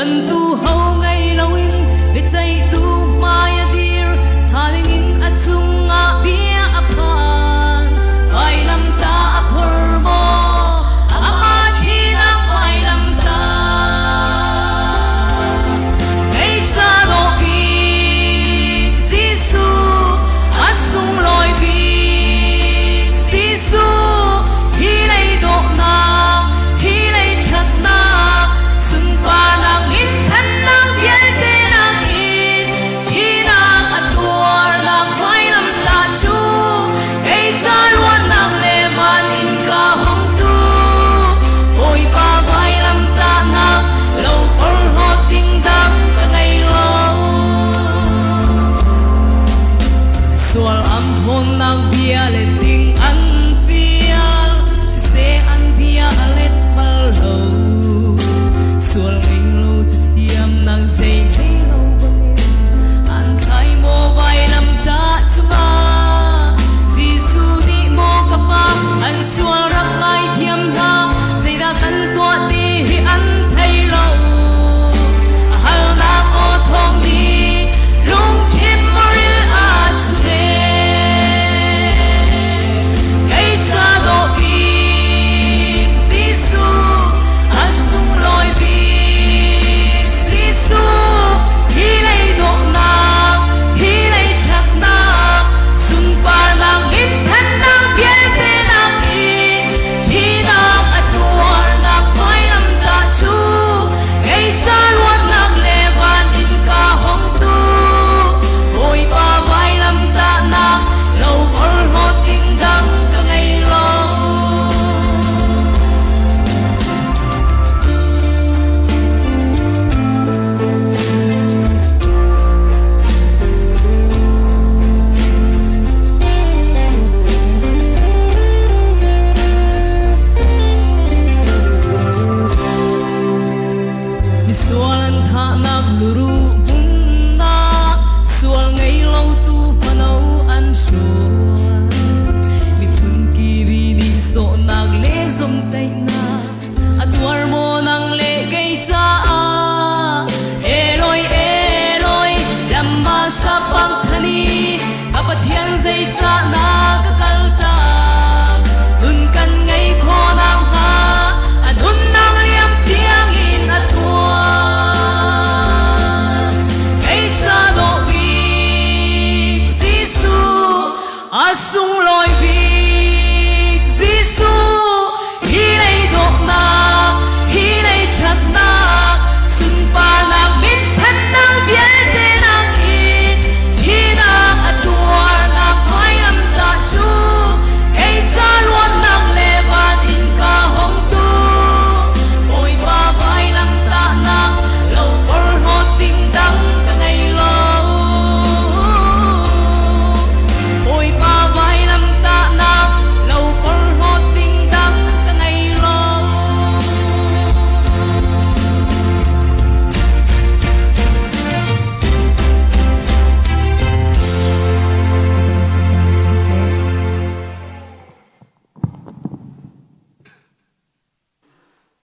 lần tu hầu ngày lâu in biết dây tu maya dear thang in at chung ngã bia apan phải làm ta apor mo ama chi na phải làm ta ngày cha độ bi Giêsu asung loi bi Giêsu hi lấy độ na hi lấy thật na sung pha nang in thân nang bien te nang in chi nang atuar nang phai lam ta chu ei cha luan nang le man in ka hong tu oi pa vai lam ta nang lâu por ho ting dang ka ngai lo sual am thon nang bia le ting an fial si se an bia alet pal lo sual ngai lo tiam nang sei hei lo bangin an thai mo vai lam ta chunga Giêsu ni mo ka pa an sual rak ngai thiam na sei da kan to ti hi an thei lo hal na o thong ni lung chim moril a su de ngày cha do bi Giêsu asung loi bi Giêsu hi lấy độ na hi lấy chắc na sung pha nang in thân nang bien te nang in chi nang atuar nang phai lam ta chu ngày cha luan nang le van in ka hong tu oi pa vai lam ta nang lâu por ho ting dang ka ngày lo ni sualan tha nam luru bun na sual ngày lâu tu phanau an sual ni phun ki vi ni so nang le som tai na